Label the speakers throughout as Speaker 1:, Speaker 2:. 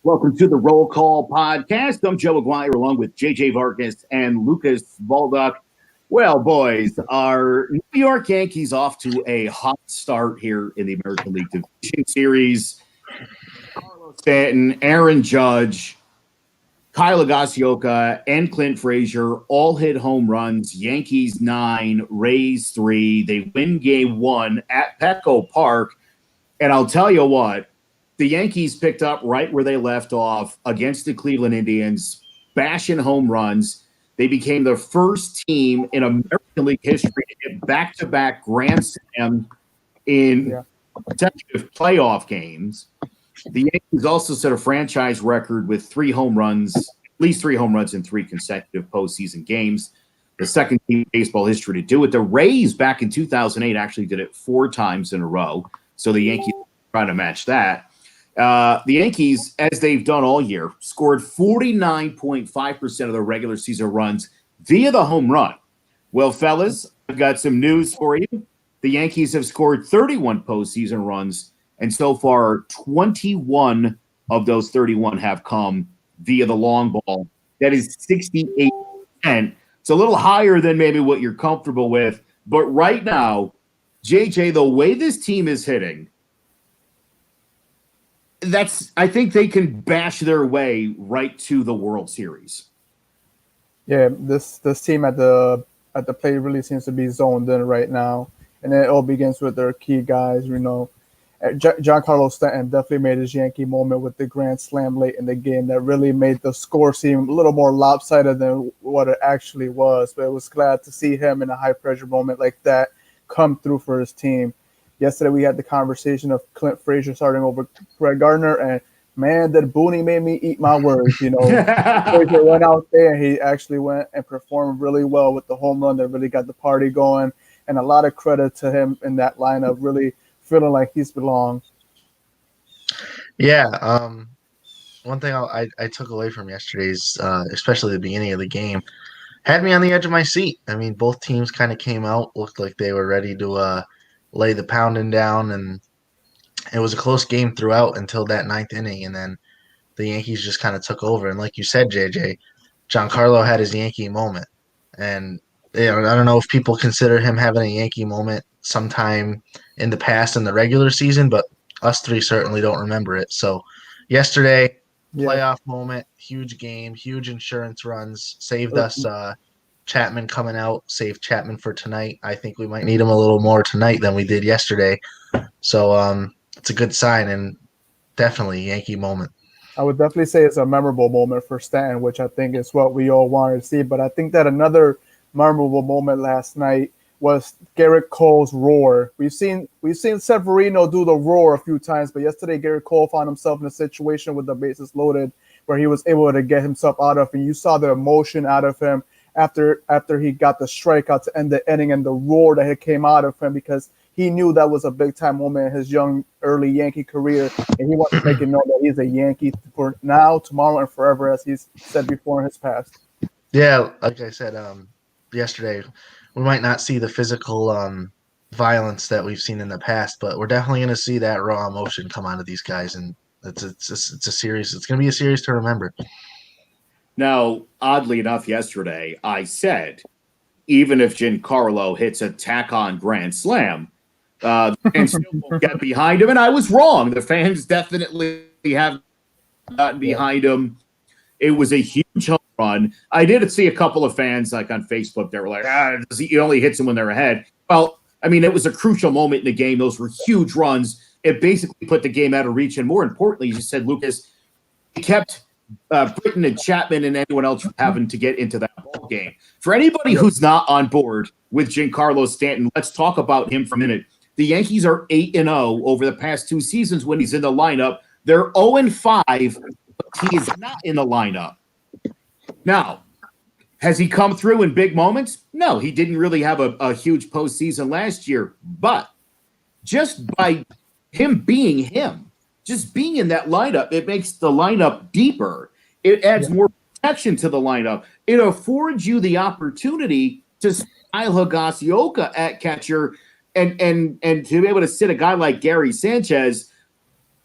Speaker 1: Welcome to the Roll Call Podcast. I'm Joe Aguirre along with JJ Vargas and Lucas Baldock. Well, boys, our New York Yankees off to a hot start here in the American League Division Series. Carlos Stanton, Aaron Judge, Kyle Garcia, and Clint Frazier all hit home runs. Yankees 9, Rays 3. They win game 1 at Petco Park. And I'll tell you what, the Yankees picked up right where they left off against the Cleveland Indians, bashing home runs. They became the first team in American League history to hit back-to-back grand slam in consecutive playoff games. The Yankees also set a franchise record with 3 home runs, at least 3 home runs in 3 consecutive postseason games. The second team in baseball history to do it. The Rays back in 2008 actually did it 4 times in a row. So the Yankees are trying to match that. The Yankees, as they've done all year, scored 49.5% of their regular season runs via the home run. Well, fellas, I've got some news for you. The Yankees have scored 31 postseason runs, and so far 21 of those 31 have come via the long ball. That is 68%. It's a little higher than maybe what you're comfortable with, but right now, JJ, the way this team is hitting, I think they can bash their way right to the World Series.
Speaker 2: Yeah, this team at the plate really seems to be zoned in right now, and it all begins with their key guys. You know, Giancarlo Stanton definitely made his Yankee moment with the grand slam late in the game that really made the score seem a little more lopsided than what it actually was. But it was glad to see him in a high pressure moment like that come through for his team. Yesterday, we had the conversation of Clint Frazier starting over Greg Gardner, and man, that Booney made me eat my words. You know, Frazier went out there, and he actually went and performed really well with the home run that really got the party going, and a lot of credit to him in that lineup, really feeling like he's belonged.
Speaker 3: Yeah, one thing I took away from yesterday's, especially the beginning of the game, had me on the edge of my seat. I mean, both teams kind of came out, looked like they were ready to lay the pounding down, and it was a close game throughout until that 9th inning, and then the Yankees just kind of took over. And like you said, JJ, Giancarlo had his Yankee moment, and I don't know if people consider him having a Yankee moment sometime in the past in the regular season, but us 3 certainly don't remember it. So yesterday, playoff moment, huge game, huge insurance runs, saved us. Chapman coming out, saved Chapman for tonight. I think we might need him a little more tonight than we did yesterday. So it's a good sign and definitely a Yankee moment.
Speaker 2: I would definitely say it's a memorable moment for Stanton, which I think is what we all wanted to see. But I think that another memorable moment last night was Garrett Cole's roar. We've seen Severino do the roar a few times, but yesterday Garrett Cole found himself in a situation with the bases loaded where he was able to get himself out of, and you saw the emotion out of him after he got the strikeout to end the inning and the roar that came out of him, because he knew that was a big-time moment in his young, early Yankee career, and he wanted to make it known that he's a Yankee for now, tomorrow, and forever, as he's said before in his past.
Speaker 3: Yeah, like I said yesterday, we might not see the physical violence that we've seen in the past, but we're definitely going to see that raw emotion come out of these guys, and it's a series. It's going to be a series to remember.
Speaker 1: Now, oddly enough, yesterday I said, even if Giancarlo hits a tack-on grand slam, the fans still won't get behind him, and I was wrong. The fans definitely have gotten behind him. It was a huge home run. I did see a couple of fans like on Facebook that were like, he only hits them when they're ahead. Well, I mean, it was a crucial moment in the game. Those were huge runs. It basically put the game out of reach, and more importantly, you said, Lucas, it kept Britton and Chapman and anyone else from having to get into that ball game. For anybody who's not on board with Giancarlo Stanton, let's talk about him for a minute. The Yankees are 8-0 over the past 2 seasons when he's in the lineup. They're 0-5, but he is not in the lineup. Now, has he come through in big moments? No, he didn't really have a huge postseason last year. But just by him being him, just being in that lineup, it makes the lineup deeper. It adds more protection to the lineup. It affords you the opportunity to style Higashioka at catcher and to be able to sit a guy like Gary Sanchez.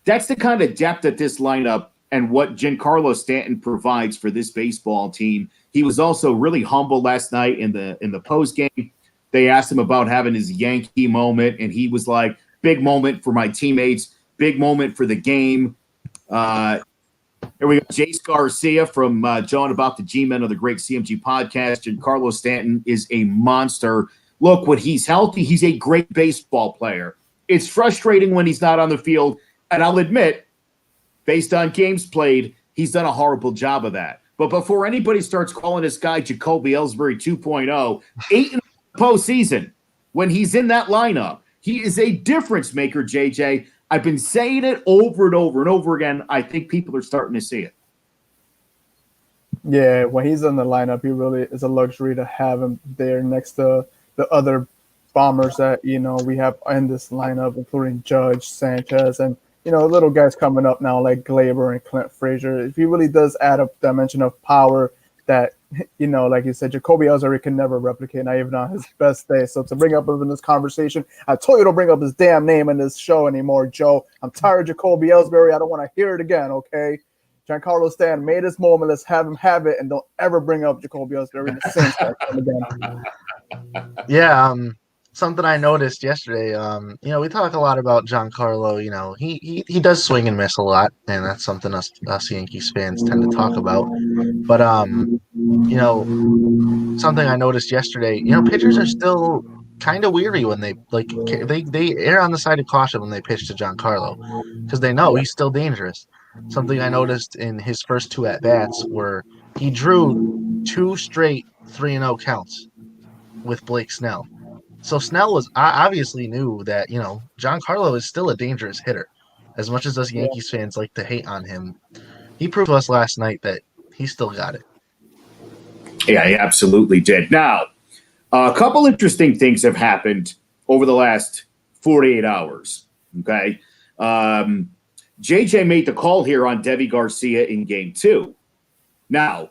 Speaker 1: That's the kind of depth that this lineup and what Giancarlo Stanton provides for this baseball team. He was also really humble last night in the post game. They asked him about having his Yankee moment, and he was like, "Big moment for my teammates, big moment for the game." Here we go. Jace Garcia from John about the G-Men of the Great CMG podcast. Giancarlo Stanton is a monster. Look, when he's healthy, he's a great baseball player. It's frustrating when he's not on the field, and I'll admit, based on games played, he's done a horrible job of that. But before anybody starts calling this guy Jacoby Ellsbury 2.0, 8 in the postseason, when he's in that lineup, he is a difference maker, JJ. I've been saying it over and over and over again. I think people are starting to see it.
Speaker 2: Yeah, when he's in the lineup, he really is a luxury to have him there next to the other bombers that, we have in this lineup, including Judge, Sanchez, and little guys coming up now like Glaber and Clint Frazier. If he really does add a dimension of power that, like you said, Jacoby Ellsbury can never replicate, not even on his best day. So to bring up him in this conversation, I told you to bring up his damn name in this show anymore, Joe. I'm tired of Jacoby Ellsbury. I don't want to hear it again, okay? Giancarlo Stanton made his moment. Let's have him have it, and don't ever bring up Jacoby Ellsbury the same time again.
Speaker 3: Yeah, something I noticed yesterday, we talk a lot about Giancarlo. He does swing and miss a lot, and that's something us Yankees fans tend to talk about. But something I noticed yesterday, pitchers are still kind of weary when they err on the side of caution when they pitch to Giancarlo because they know he's still dangerous. Something I noticed in his first 2 at-bats were he drew 2 straight 3-0 counts with Blake Snell. So Snell was obviously knew that, Giancarlo is still a dangerous hitter. As much as us Yankees fans like to hate on him, he proved to us last night that he still got it.
Speaker 1: Yeah, he absolutely did. Now, a couple interesting things have happened over the last 48 hours, okay? JJ made the call here on Deivi Garcia in Game 2. Now,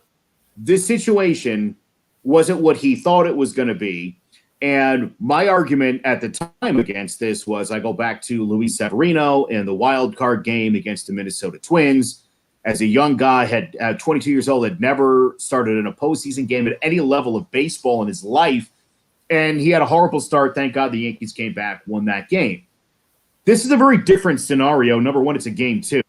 Speaker 1: this situation wasn't what he thought it was going to be. And my argument at the time against this was I go back to Luis Severino in the wild card game against the Minnesota Twins. As a young guy, had 22 years old, had never started in a postseason game at any level of baseball in his life. And he had a horrible start. Thank God the Yankees came back, won that game. This is a very different scenario. Number one, it's a Game 2.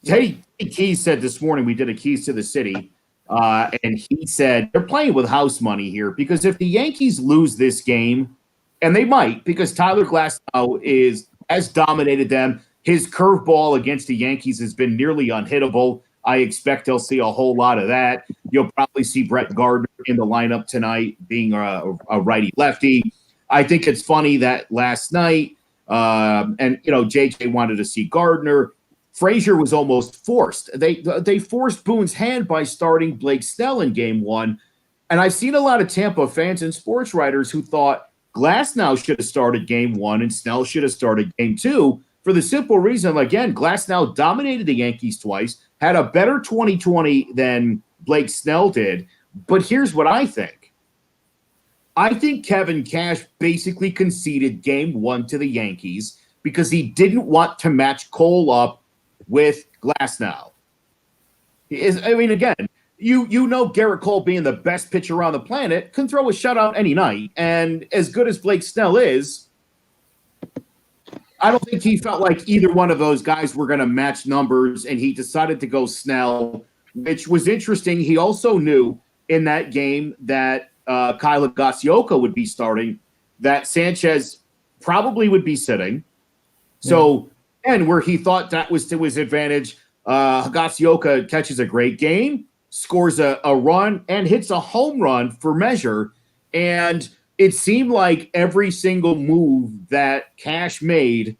Speaker 1: Teddy Keys said this morning, we did a Keys to the City, and he said they're playing with house money here because if the Yankees lose this game, and they might because Tyler Glasnow has dominated them, his curveball against the Yankees has been nearly unhittable. I expect they'll see a whole lot of that. You'll probably see Brett Gardner in the lineup tonight being a righty-lefty. I think it's funny that last night, JJ wanted to see Gardner. Frazier was almost forced. They forced Boone's hand by starting Blake Snell in Game 1. And I've seen a lot of Tampa fans and sports writers who thought Glasnow should have started Game 1 and Snell should have started Game 2 for the simple reason, again, Glasnow dominated the Yankees twice, had a better 2020 than Blake Snell did. But here's what I think. I think Kevin Cash basically conceded Game 1 to the Yankees because he didn't want to match Cole up with Glasnow. Again, you know Garrett Cole being the best pitcher on the planet can throw a shutout any night. And as good as Blake Snell is, I don't think he felt like either one of those guys were going to match numbers, and he decided to go Snell, which was interesting. He also knew in that game that Kyle Higashioka would be starting, that Sanchez probably would be sitting. So, and where he thought that was to his advantage, Higashioka catches a great game, scores a run, and hits a home run for measure. And it seemed like every single move that Cash made,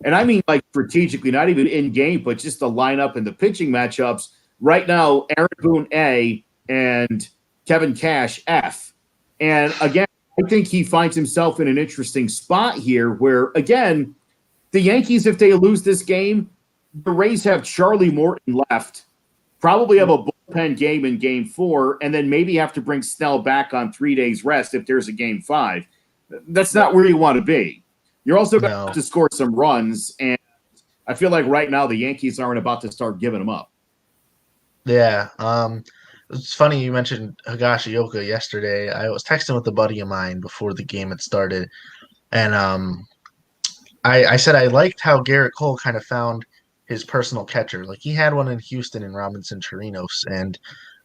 Speaker 1: and I mean like strategically, not even in game, but just the lineup and the pitching matchups. Right now, Aaron Boone A and Kevin Cash F. And again, I think he finds himself in an interesting spot here where, again, the Yankees, if they lose this game, the Rays have Charlie Morton left probably have a bullpen game in game 4, and then maybe have to bring Snell back on 3 days rest if there's a game 5. That's not where you want to be. You're also going to have to score some runs, and I feel like right now the Yankees aren't about to start giving them up.
Speaker 3: Yeah. It's funny you mentioned Higashioka yesterday. I was texting with a buddy of mine before the game had started, and I said I liked how Garrett Cole kind of found his personal catcher. Like he had one in Houston in Robinson Chirinos, and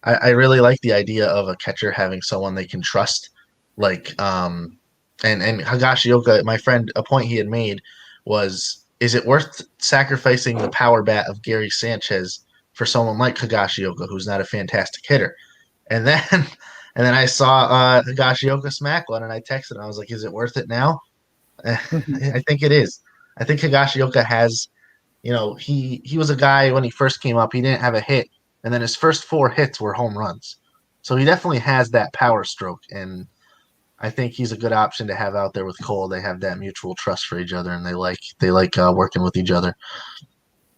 Speaker 3: I really like the idea of a catcher having someone they can trust. Like and Higashioka, my friend, a point he had made was, is it worth sacrificing the power bat of Gary Sanchez for someone like Higashioka, who's not a fantastic hitter? And then I saw Higashioka smack one, and I texted him. I was like, is it worth it now? I think it is. I think Higashioka has, he was a guy when he first came up, he didn't have a hit, and then his first 4 hits were home runs. So he definitely has that power stroke, and I think he's a good option to have out there with Cole. They have that mutual trust for each other, and they like working with each other.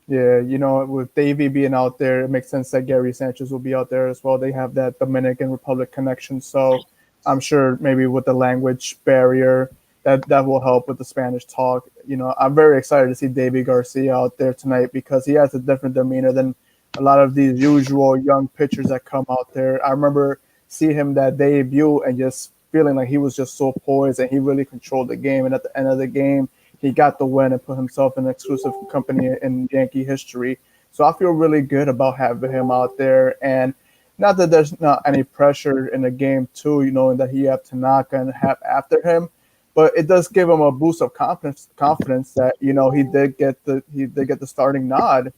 Speaker 2: Yeah, with Deivi being out there, it makes sense that Gary Sanchez will be out there as well. They have that Dominican Republic connection, so I'm sure maybe with the language barrier, that will help with the Spanish talk. I'm very excited to see Deivi Garcia out there tonight because he has a different demeanor than a lot of these usual young pitchers that come out there. I remember seeing him that debut and just feeling like he was just so poised and he really controlled the game. And at the end of the game, he got the win and put himself in exclusive company in Yankee history. So I feel really good about having him out there. And not that there's not any pressure in the game too, knowing that he have Tanaka and have after him, but it does give him a boost of confidence that he did get the starting nod,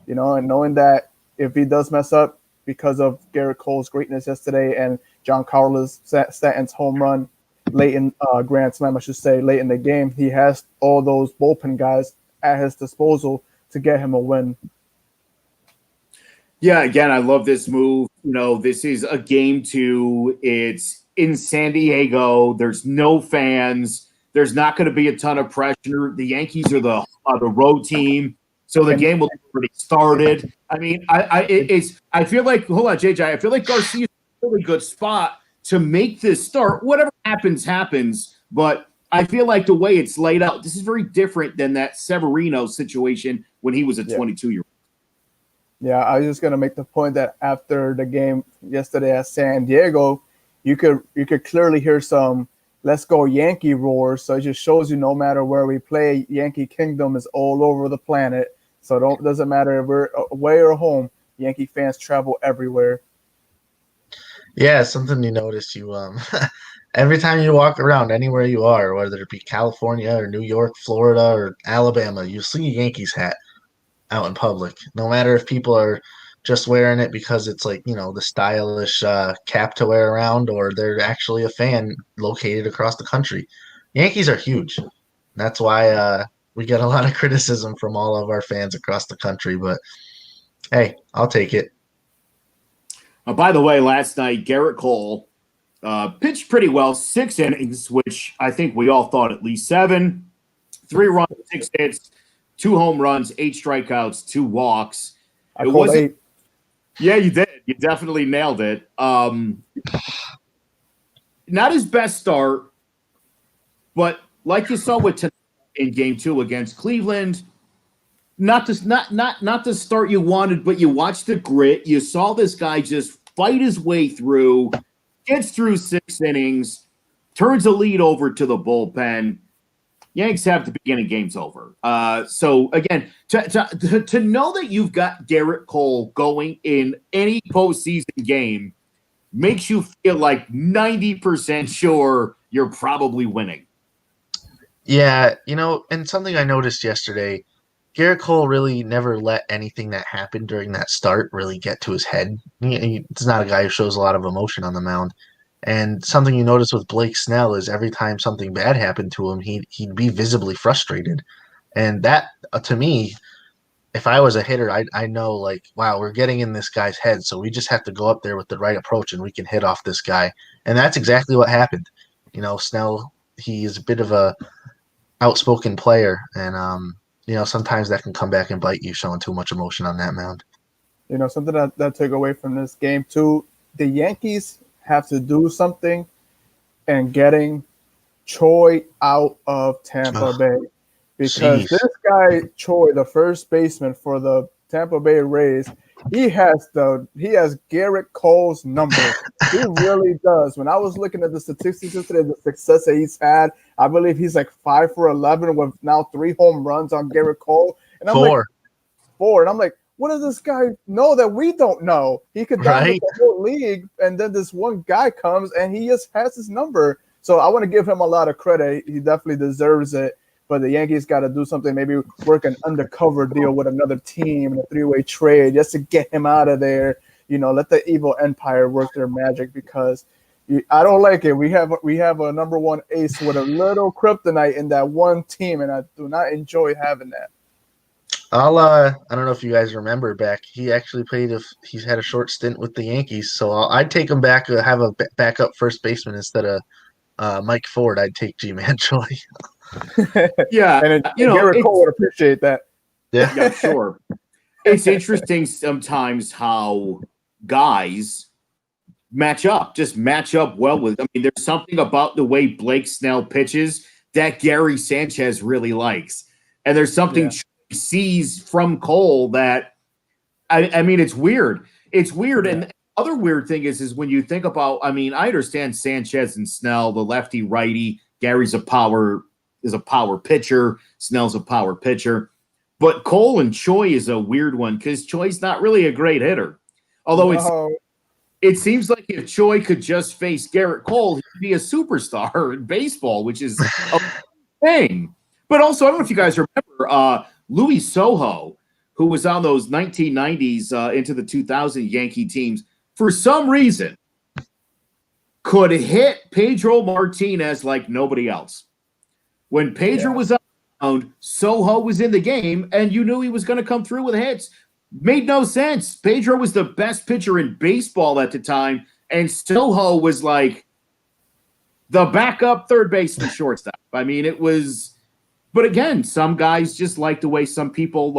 Speaker 2: and knowing that if he does mess up because of Garrett Cole's greatness yesterday and Giancarlo Stanton's home run late in grand slam, I should say, late in the game, he has all those bullpen guys at his disposal to get him a win.
Speaker 1: Yeah, again, I love this move. This is a game 2. It's in San Diego. There's no fans. There's not going to be a ton of pressure. The Yankees are the road team, so the game will be already started. I mean, I feel like, hold on, JJ. I feel like Garcia's in a really good spot to make this start. Whatever happens, happens. But I feel like the way it's laid out, this is very different than that Severino situation when he was a 22-year-old.
Speaker 2: Yeah, I was just going to make the point that after the game yesterday at San Diego, you could clearly hear some "Let's go Yankee" roars. So it just shows you no matter where we play, Yankee Kingdom is all over the planet. So it doesn't matter if we're away or home, Yankee fans travel everywhere.
Speaker 3: Yeah, something you notice. Every time you walk around anywhere you are, whether it be California or New York, Florida, or Alabama, you see a Yankees hat out in public. No matter if people are just wearing it because it's like, the stylish cap to wear around, or they're actually a fan located across the country. Yankees are huge. That's why we get a lot of criticism from all of our fans across the country. But hey, I'll take it.
Speaker 1: By the way, last night, Garrett Cole pitched pretty well, 6 innings, which I think we all thought at least 7, 3 runs, 6 hits, 2 home runs, 8 strikeouts, 2 walks.
Speaker 2: I called 8.
Speaker 1: Yeah, you did. You definitely nailed it. Not his best start, but like you saw with in game 2 against Cleveland, not the start you wanted, but you watched the grit. You saw this guy just fight his way through, gets through 6 innings, turns the lead over to the bullpen. Yanks have the beginning games over. So again, to know that you've got Garrett Cole going in any postseason game makes you feel like 90% sure you're probably winning.
Speaker 3: Yeah, and something I noticed yesterday, Garrett Cole really never let anything that happened during that start really get to his head. He's not a guy who shows a lot of emotion on the mound. And something you notice with Blake Snell is every time something bad happened to him, he'd be visibly frustrated. And that, to me, if I was a hitter, I know, like, wow, we're getting in this guy's head, so we just have to go up there with the right approach and we can hit off this guy. And that's exactly what happened. Snell, he's a bit of a outspoken player, and sometimes that can come back and bite you showing too much emotion on that mound.
Speaker 2: something that took away from this game too. The Yankees have to do something and getting Choi out of Tampa Bay, because this guy Choi, the first baseman for the Tampa Bay Rays, he has Garrett Cole's number. He really does. When I was looking at the statistics yesterday, the success that he's had, I believe he's like 5 for 11 with now 3 home runs on Garrett Cole. And I'm like, 4. And I'm like, what does this guy know that we don't know? He could dominate the whole league, and then this one guy comes and he just has his number. So I want to give him a lot of credit. He definitely deserves it. But the Yankees got to do something, maybe work an undercover deal with another team in a 3-way trade just to get him out of there. Let the evil empire work their magic, because I don't like it. We have a number one ace with a little kryptonite in that one team, and I do not enjoy having that.
Speaker 3: I don't know if you guys remember back. He actually he's had a short stint with the Yankees, so I'd take him back to have a backup first baseman instead of Mike Ford. I'd take G-Man Choi.
Speaker 1: Yeah,
Speaker 2: and Garrett Cole would appreciate that.
Speaker 1: Yeah, sure. It's interesting sometimes how guys match up well with. I mean, there's something about the way Blake Snell pitches that Gary Sanchez really likes, and there's something he sees from Cole that I mean, it's weird. It's weird, and the other weird thing is when you think about. I mean, I understand Sanchez and Snell, the lefty righty. Gary's a power pitcher. Snell's a power pitcher. But Cole and Choi is a weird one because Choi's not really a great hitter. Although it seems like if Choi could just face Garrett Cole, he'd be a superstar in baseball, which is a thing. But also, I don't know if you guys remember Luis Sojo, who was on those 1990s into the 2000 Yankee teams, for some reason could hit Pedro Martinez like nobody else. When Pedro was on, Soho was in the game, and you knew he was going to come through with hits. Made no sense. Pedro was the best pitcher in baseball at the time, and Soho was like the backup third baseman shortstop. I mean, it was – but again, some guys just like the way some people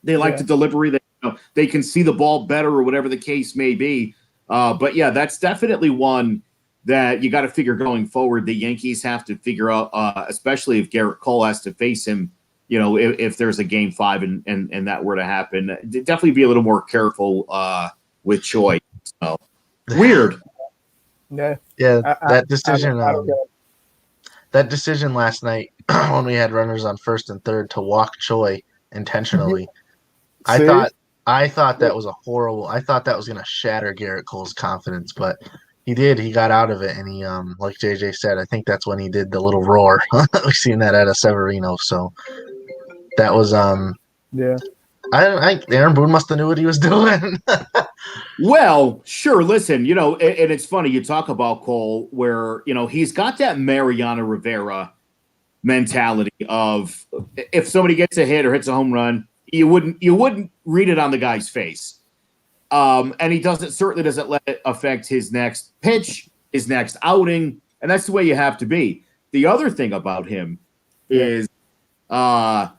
Speaker 1: they like the delivery. They can see the ball better or whatever the case may be. But, yeah, that's definitely one – that you got to figure going forward. The Yankees have to figure out, especially if Garrett Cole has to face him, if there's a game 5 and that were to happen, definitely be a little more careful with Choi. So weird.
Speaker 2: Yeah.
Speaker 3: That decision. That decision last night when we had runners on first and third to walk Choi intentionally. I thought that was a horrible. I thought that was going to shatter Garrett Cole's confidence, but. He did. He got out of it, and he, like JJ said, I think that's when he did the little roar. We've seen that at a Severino, so that was Aaron Boone must have knew what he was doing.
Speaker 1: Well, sure. Listen, and it's funny you talk about Cole, where he's got that Mariano Rivera mentality of if somebody gets a hit or hits a home run, you wouldn't read it on the guy's face. And he certainly doesn't let it affect his next pitch, his next outing, and that's the way you have to be. The other thing about him is, just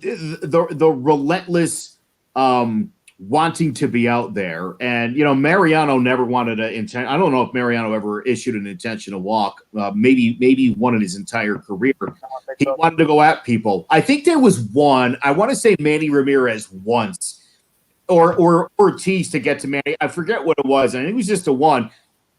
Speaker 1: the relentless wanting to be out there. And Mariano never wanted to I don't know if Mariano ever issued an intentional walk. Maybe one in his entire career. He wanted to go at people. I think there was one. I want to say Manny Ramirez once. Or Ortiz to get to Manny. I forget what it was. I think it was just a one.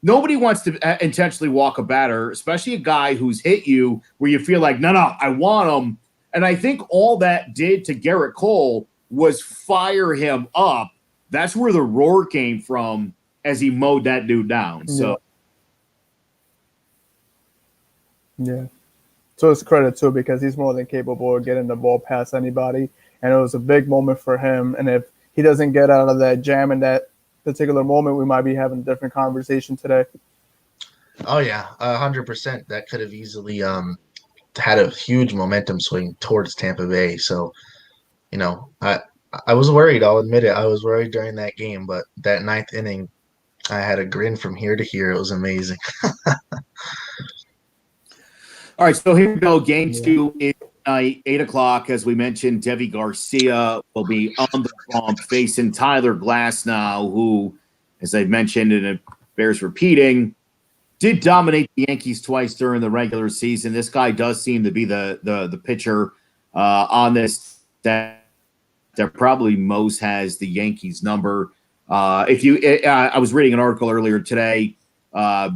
Speaker 1: Nobody wants to intentionally walk a batter, especially a guy who's hit you where you feel like, no, I want him. And I think all that did to Garrett Cole was fire him up. That's where the roar came from as he mowed that dude down. So,
Speaker 2: So it's credit too, because he's more than capable of getting the ball past anybody. And it was a big moment for him. And if he doesn't get out of that jam in that particular moment, we might be having a different conversation today.
Speaker 3: Oh yeah, 100%. That could have easily had a huge momentum swing towards Tampa Bay. So, I was worried. I'll admit it. I was worried during that game, but that 9th inning, I had a grin from here to here. It was amazing.
Speaker 1: All right, so here we go. Game 2 is night, 8 o'clock, as we mentioned, Deivi Garcia will be on the bump facing Tyler Glasnow, who, as I mentioned, and it bears repeating, did dominate the Yankees twice during the regular season. This guy does seem to be the pitcher on this that probably most has the Yankees number. I was reading an article earlier today of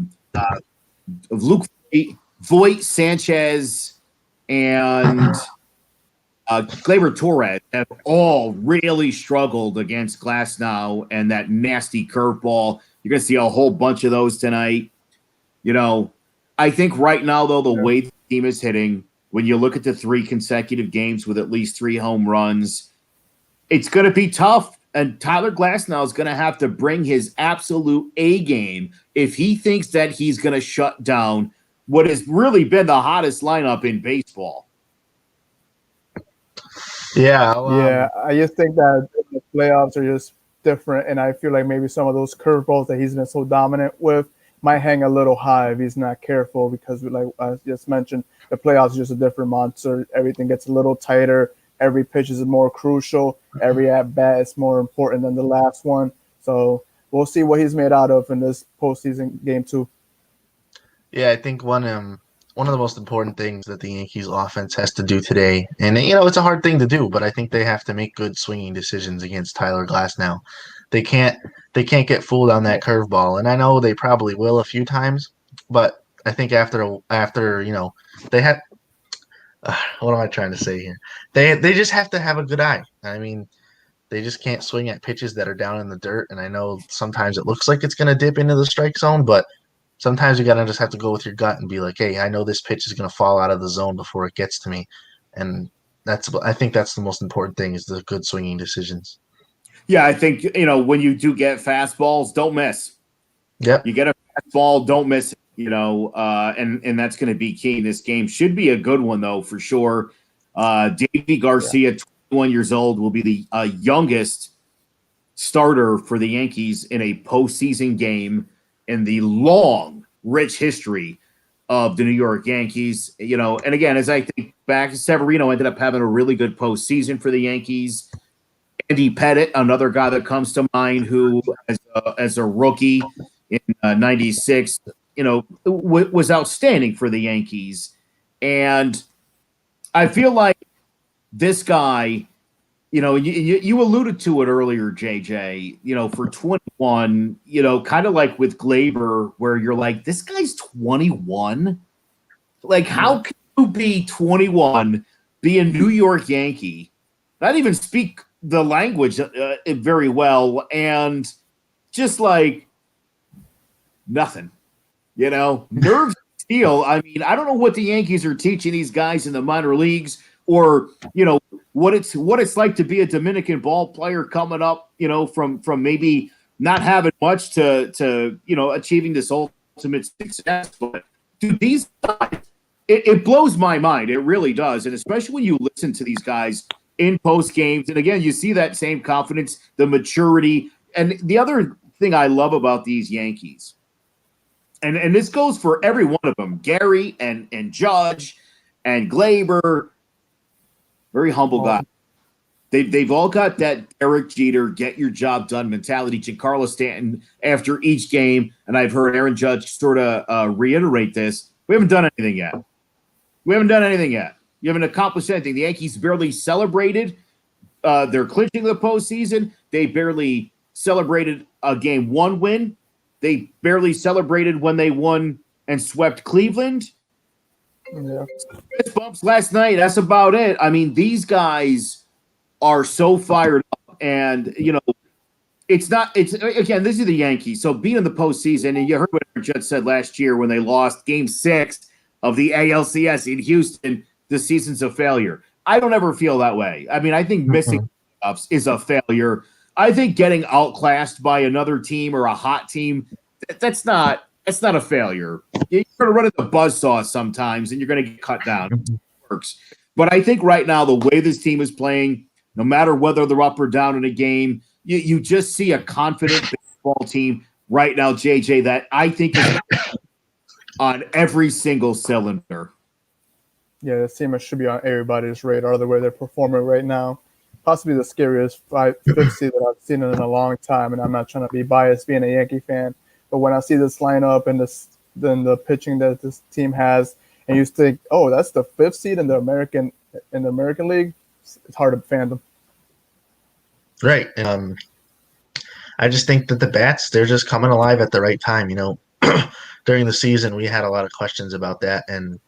Speaker 1: Luke Voit, Sanchez, and Gleyber Torres have all really struggled against Glasnow and that nasty curveball. You're going to see a whole bunch of those tonight. I think right now, though, the way the team is hitting, when you look at the 3 consecutive games with at least 3 home runs, it's going to be tough. And Tyler Glasnow is going to have to bring his absolute A game if he thinks that he's going to shut down what has really been the hottest lineup in baseball.
Speaker 2: Yeah, I just think that the playoffs are just different, and I feel like maybe some of those curveballs that he's been so dominant with might hang a little high if he's not careful, because like I just mentioned, the playoffs is just a different monster. Everything gets a little tighter. Every pitch is more crucial. Every at-bat is more important than the last one. So we'll see what he's made out of in this postseason game 2.
Speaker 3: Yeah, I think one of the most important things that the Yankees offense has to do today, and it's a hard thing to do, but I think they have to make good swinging decisions against Tyler Glasnow. They can't get fooled on that curveball, and I know they probably will a few times, but I think after they have what am I trying to say here? They just have to have a good eye. I mean, they just can't swing at pitches that are down in the dirt, and I know sometimes it looks like it's going to dip into the strike zone, but sometimes you got to just have to go with your gut and be like, hey, I know this pitch is going to fall out of the zone before it gets to me. And I think that's the most important thing, is the good swinging decisions.
Speaker 1: Yeah, I think, when you do get fastballs, don't miss.
Speaker 3: Yep.
Speaker 1: You get a fastball, don't miss it, and that's going to be key in this game. Should be a good one, though, for sure. Deivi Garcia, 21 years old, will be the youngest starter for the Yankees in a postseason game in the long, rich history of the New York Yankees. And again, as I think back, Severino ended up having a really good postseason for the Yankees. Andy Pettit, another guy that comes to mind, who as a rookie in '96, was outstanding for the Yankees. And I feel like this guy, you alluded to it earlier, JJ, for 21, kind of like with Gleyber, where you're like, this guy's 21. Like, how can you be 21, be a New York Yankee, not even speak the language very well, and just like nothing, nerves steel. I mean, I don't know what the Yankees are teaching these guys in the minor leagues, or what it's like to be a Dominican ball player coming up, from maybe not having much to achieving this ultimate success. But dude, these guys, it blows my mind. It really does, and especially when you listen to these guys in post games, and again, you see that same confidence, the maturity, and the other thing I love about these Yankees, and this goes for every one of them, Gary and Judge and Gleyber. Very humble guy. They've all got that Derek Jeter, get your job done mentality. Giancarlo Stanton, after each game, and I've heard Aaron Judge sort of reiterate this, we haven't done anything yet. You haven't accomplished anything. The Yankees barely celebrated. They're clinching the postseason. They barely celebrated a Game 1 win. They barely celebrated when they won and swept Cleveland.
Speaker 2: Yeah.
Speaker 1: Bumps last night. That's about it. I mean, these guys are so fired up, and it's again, this is the Yankees. So being in the postseason, and you heard what Aaron Judge said last year when they lost Game 6 of the ALCS in Houston, the season's a failure. I don't ever feel that way. I mean, I think missing playoffs is a failure. I think getting outclassed by another team or a hot team, that's not a failure. You're going to run into buzzsaw sometimes, and you're going to get cut down. It works. But I think right now, the way this team is playing, no matter whether they're up or down in a game, you just see a confident baseball team right now, JJ, that I think is on every single cylinder.
Speaker 2: Yeah, this team should be on everybody's radar the way they're performing right now. Possibly the scariest fifth seed that I've seen in a long time, and I'm not trying to be biased being a Yankee fan, but when I see this lineup and then the pitching that this team has, and you think, oh, that's the fifth seed in the American League, it's hard to fathom.
Speaker 3: Right. I just think that the bats, they're just coming alive at the right time. During the season, we had a lot of questions about that and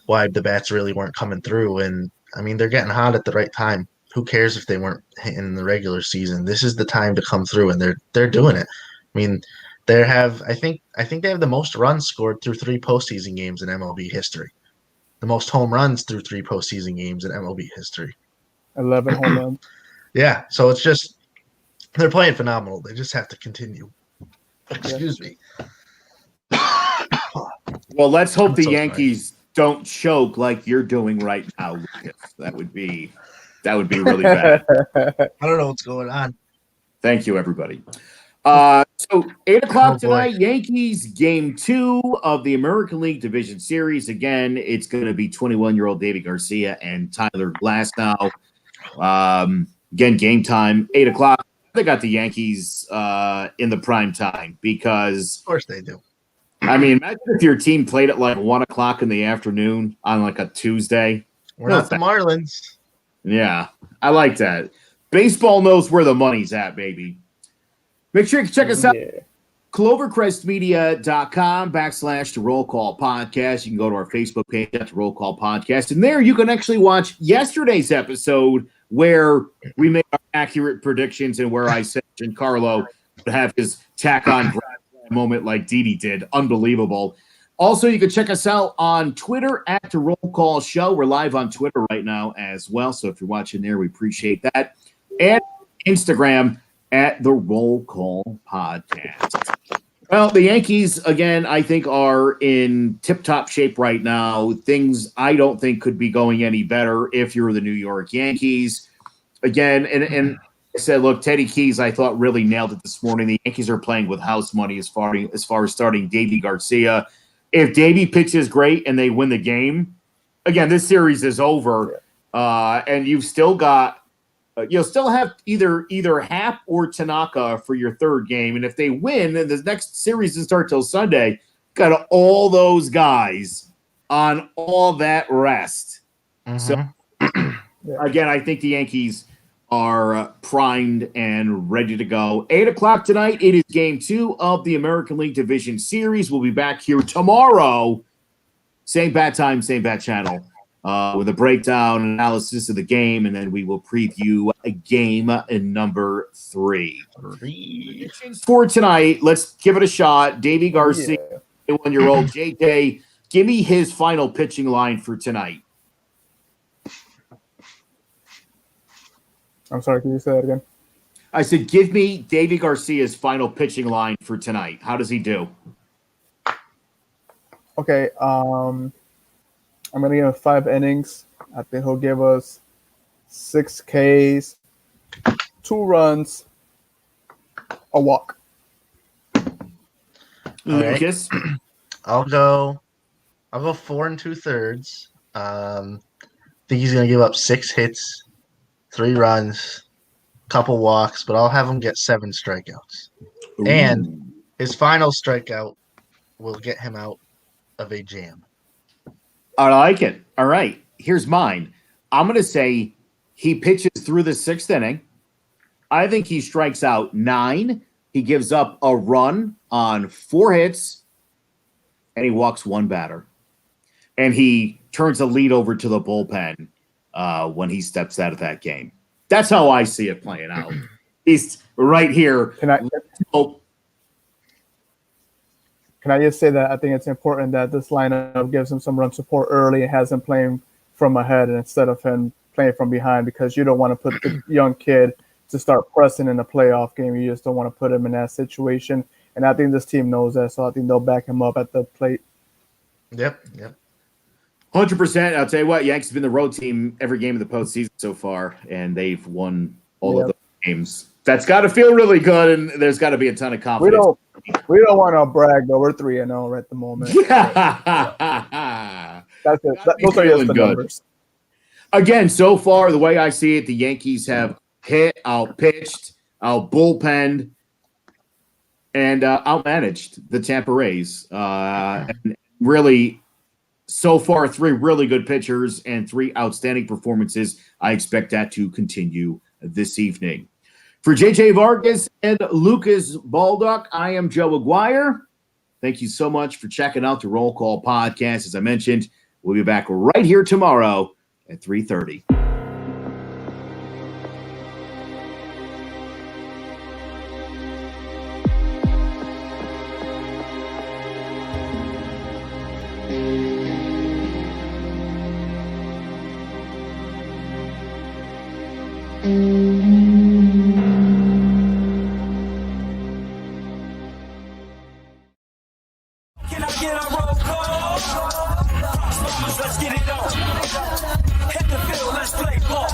Speaker 3: why the bats really weren't coming through. And I mean, they're getting hot at the right time. Who cares if they weren't in the regular season? This is the time to come through, and they're doing it. I mean, I think they have the most runs scored through 3 postseason games in MLB history. The most home runs through 3 postseason games in MLB history.
Speaker 2: 11 home runs.
Speaker 3: Yeah, so it's just they're playing phenomenal. They just have to continue. Excuse me.
Speaker 1: Well, let's hope the
Speaker 3: so
Speaker 1: Yankees don't choke like you're doing right now, Lucas. That would be really bad.
Speaker 3: I don't know what's going on.
Speaker 1: Thank you, everybody. So 8 o'clock tonight,
Speaker 3: boy.
Speaker 1: Yankees game 2 of the American League Division Series. Again, it's going to be 21-year-old Deivi Garcia and Tyler Glasnow. Again, game time, 8 o'clock. They got the Yankees in the prime time because,
Speaker 3: of course, they do.
Speaker 1: I mean, imagine if your team played at like 1 o'clock in the afternoon on like a Tuesday.
Speaker 3: We're not the Marlins.
Speaker 1: Yeah, I like that. Baseball knows where the money's at, baby. Make sure you check us out. ClovercrestMedia.com/The Roll Call Podcast. You can go to our Facebook page at The Roll Call Podcast. And there you can actually watch yesterday's episode where we made our accurate predictions and where I said Giancarlo would have his tack-on moment like Didi did. Unbelievable. Also, you can check us out on Twitter at The Roll Call Show. We're live on Twitter right now as well. So if you're watching there, we appreciate that. And Instagram at The Roll Call Podcast. Well, the Yankees, again, I think are in tip-top shape right now. Things I don't think could be going any better if you're the New York Yankees. Again, and I said, look, Teddy Keys, I thought really nailed it this morning. The Yankees are playing with house money as far as starting Deivi Garcia. If Deivi pitches great and they win the game, again, this series is over, and you've still got you'll still have either Happ or Tanaka for your third game, and if they win, and the next series doesn't start till Sunday, got all those guys on all that rest. Mm-hmm. So again, I think the Yankees are primed and ready to go. 8 o'clock tonight, it is game 2 of the American League Division Series. We'll be back here tomorrow. Same bat time, same bat channel, with a breakdown and analysis of the game, and then we will preview a game in number 3. For tonight, let's give it a shot. Deivi Garcia, 21-year-old. JJ, give me his final pitching line for tonight.
Speaker 2: I'm sorry, can you say that again?
Speaker 1: I said, give me Deivi Garcia's final pitching line for tonight. How does he do?
Speaker 2: Okay, I'm going to give him 5 innings. I think he'll give us 6 Ks, 2 runs, a walk.
Speaker 1: Lucas?
Speaker 3: I'll go 4 2/3. I think he's going to give up 6 hits, 3 runs, couple walks, but I'll have him get 7 strikeouts. Ooh. And his final strikeout will get him out of a jam.
Speaker 1: I like it. All right. Here's mine. I'm going to say he pitches through the 6th inning. I think he strikes out 9. He gives up a run on 4 hits, and he walks 1 batter. And he turns the lead over to the bullpen when he steps out of that game. That's how I see it playing out. He's right here.
Speaker 2: Can I just say that I think it's important that this lineup gives him some run support early and has him playing from ahead instead of him playing from behind, because you don't want to put the young kid to start pressing in a playoff game. You just don't want to put him in that situation. And I think this team knows that, so I think they'll back him up at the plate.
Speaker 3: Yep.
Speaker 1: 100%. I'll tell you what, Yankees have been the road team every game of the postseason so far, and they've won all of the games. That's got to feel really good, and there's got to be a ton of confidence.
Speaker 2: We don't want to brag, but we're 3-0 at the moment. That's it. Those are just the numbers.
Speaker 1: Again, so far, the way I see it, the Yankees have outpitched, out-bullpenned, and outmanaged the Tampa Rays. And really, so far, 3 really good pitchers and 3 outstanding performances. I expect that to continue this evening. For JJ Vargas and Lucas Baldock, I am Joe Aguirre. Thank you so much for checking out the Roll Call podcast. As I mentioned, we'll be back right here tomorrow at 3:30.
Speaker 4: Can I get a roll call? Let's get it on. Hit the field, let's play ball.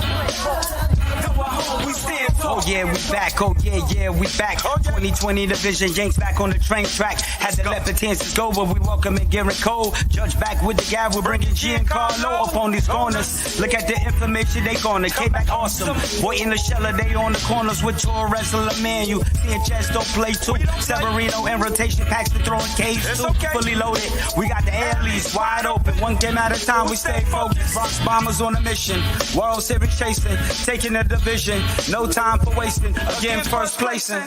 Speaker 4: Go home, we stand tall. Oh yeah, we back. Oh yeah, we back. 2020 division, Yanks back on the train track. Had to let the chances go, but we welcome it, Garrett Cole. Judge back with the guy, we're bringing Giancarlo up on these corners. Look at the information they gonna K back awesome. Boy in the shelter, they on the corners with your wrestler man. You seeing Chesto play too. Severino in rotation, Paxton throwing K's too. Fully loaded. We got the airlies wide open. One game at a time, we stay focused. Bronx Bombers on a mission. World Series chasing, taking the division. No time for wasting. Again, first placing.